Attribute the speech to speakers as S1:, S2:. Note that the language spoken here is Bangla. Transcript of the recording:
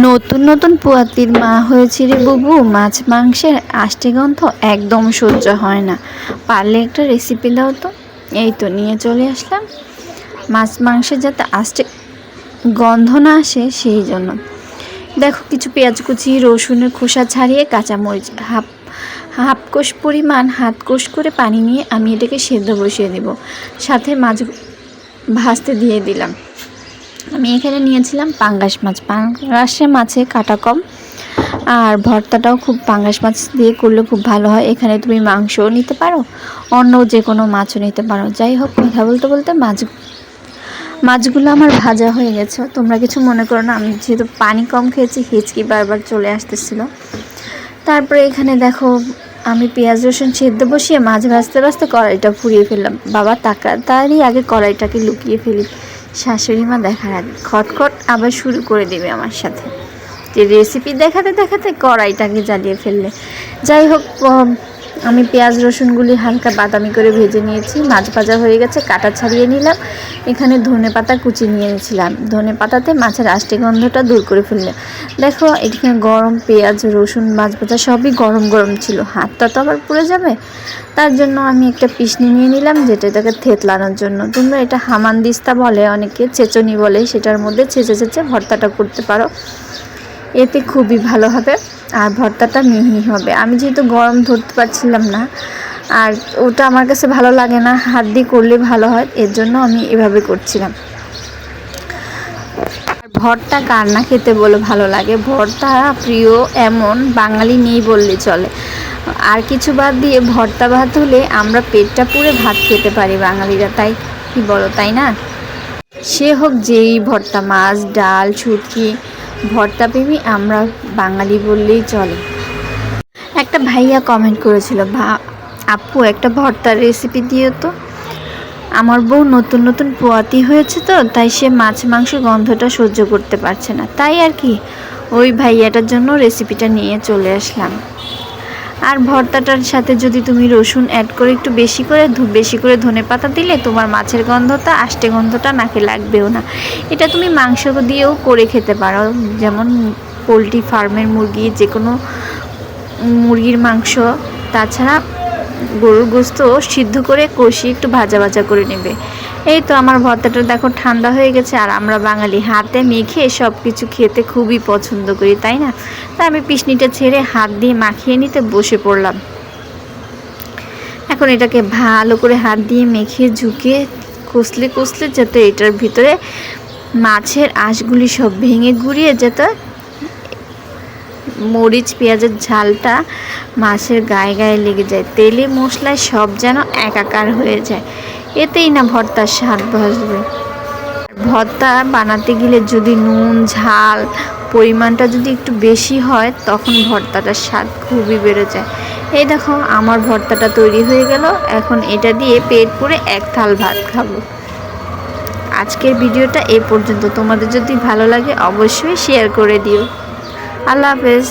S1: নতুন নতুন পুয়াতির মা হয়েছি রে বুবু, মাছ মাংসের আষ্টে গন্ধ একদম সহ্য হয় না। পারলে একটা রেসিপি দাও তো। এই তো নিয়ে চলে আসলাম। মাছ মাংসের যাতে আষ্টে গন্ধ না আসে সেই জন্য দেখো, কিছু পেঁয়াজ কুচি, রসুনের খোসা ছাড়িয়ে, কাঁচামরিচ হাফ কোষ পরিমাণ হাত কোষ করে পানি নিয়ে আমি এটাকে সেদ্ধ বসিয়ে দেব। সাথে মাছ ভাজতে দিয়ে দিলাম। আমি এখানে নিয়েছিলাম পাঙ্গাস মাছ। পাঙ্গাসে মাছে কাটা কম, আর ভর্তাটাও খুব পাঙ্গাস মাছ দিয়ে করলে খুব ভালো হয়। এখানে তুমি মাংসও নিতে পারো, অন্য যে কোনো মাছও নিতে পারো। যাই হোক, কথা বলতে বলতে মাছগুলো আমার ভাজা হয়ে গেছে। তোমরা কিছু মনে করো না, আমি যেহেতু পানি কম খেয়েছি, হিচকি বারবার চলে আসতেছিল। তারপরে এখানে দেখো, আমি পেঁয়াজ রসুন সেদ্ধ বসিয়ে মাছ ভাজতে ভাজতে কড়াইটা ফুরিয়ে ফেললাম। বাবা তাড়াতাড়ি আগে কড়াইটাকে লুকিয়ে ফেলি, শাশুড়ি মা দেখার আগে। খটখট আবার শুরু করে দেবে আমার সাথে, যে রেসিপি দেখাতে দেখাতে কড়াইটাকে জ্বালিয়ে ফেললে। যাই হোক, আমি পেঁয়াজ রসুনগুলি হালকা বাদামি করে ভেজে নিয়েছি। মাছ ভাজা হয়ে গেছে, কাটা ছাড়িয়ে নিলাম। এখানে ধনেপাতা কুচি নিয়েছিলাম। ধনেপাতাতে মাছের আষ্টে গন্ধটা দূর করে ফেললে। দেখো, এখানে গরম পেঁয়াজ রসুন মাছ ভাজা সবই গরম গরম ছিল, হাতটা তো আবার পুড়ে যাবে। তার জন্য আমি একটা পিসনি নিয়ে নিলাম, যেটা এটাকে থেতলানোর জন্য। তোমরা এটা হামানদিস্তা বলে, অনেকে ছেঁচনি বলে, সেটার মধ্যে ছেঁচে ছেঁচে ভর্তাটা করতে পারো, এতে খুবই ভালো হবে আর ভর্তাটা মিহি হবে। আমি যেহেতু গরম ধরতে পারছিলাম না, আর ওটা আমার কাছে ভালো লাগে না, হাত দিয়ে করলে ভালো হয়, এর জন্য আমি এভাবে করছিলাম। ভর্তা কার না খেতে বলে ভালো লাগে, ভর্তা প্রিয় এমন বাঙালি নেই বললে চলে। আর কিছু বাদ দিয়ে ভর্তা ভাত হলে আমরা পেটটা পুরে ভাত খেতে পারি বাঙালিরা, তাই কি বলো, তাই না? সে হোক যেই ভর্তা, মাছ ডাল শুটকি, ভর্তা প্রেমী আমরা বাঙালি বললেই চলে। একটা ভাইয়া কমেন্ট করেছিল, আপু একটা ভর্তার রেসিপি দিও তো। আমার বউ নতুন নতুন পোয়াতি হয়েছে তো, তাই সে মাছ মাংস গন্ধটা সহ্য করতে পারছে না, তাই আর কি ওই ভাইয়াটার জন্য রেসিপিটা নিয়ে চলে আসলাম। আর ভর্তাটার সাথে যদি তুমি রসুন অ্যাড করে একটু বেশি করে ধনেপাতা দিলে, তোমার মাছের গন্ধটা আষ্টে গন্ধটা নাকে লাগবেও না। এটা তুমি মাংস দিয়েও করে খেতে পারো, যেমন পোলট্রি ফার্মের মুরগি, যে কোনো মুরগির মাংস, তাছাড়া গরুর গোস্ত সিদ্ধ করে কষিয়ে একটু ভাজা ভাজা করে নেবে। এই তো আমার ভর্তাটা দেখো ঠান্ডা হয়ে গেছে। আর আমরা বাঙালি হাতে মেখে সব কিছু খেতে খুবই পছন্দ করি, তাই না? তাই আমি পিসনিটা ছেড়ে হাত দিয়ে মাখিয়ে নিতে বসে পড়লাম। এখন এটাকে ভালো করে হাত দিয়ে মেখে ঝুঁকে কষলে কষলে, যাতে এটার ভিতরে মাছের আঁশগুলি সব ভেঙে গুঁড়িয়ে যেত, মরিচ পেঁয়াজের ঝালটা মাছের গায়ে গায়ে লেগে যায়, তেলে মশলায় সব যেন একাকার হয়ে যায়, এতেই না ভর্তার স্বাদ ভাসবে। ভর্তা বানাতে গেলে যদি নুন ঝাল পরিমাণটা যদি একটু বেশি হয়, তখন ভর্তাটার স্বাদ খুবই বেড়ে যায়। এই দেখো, আমার ভর্তাটা তৈরি হয়ে গেল। এখন এটা দিয়ে পেট পুরে এক থাল ভাত খাবো। আজকের ভিডিওটা এই পর্যন্ত। তোমাদের যদি ভালো লাগে অবশ্যই শেয়ার করে দিও। আল্লাহ হাফেজ।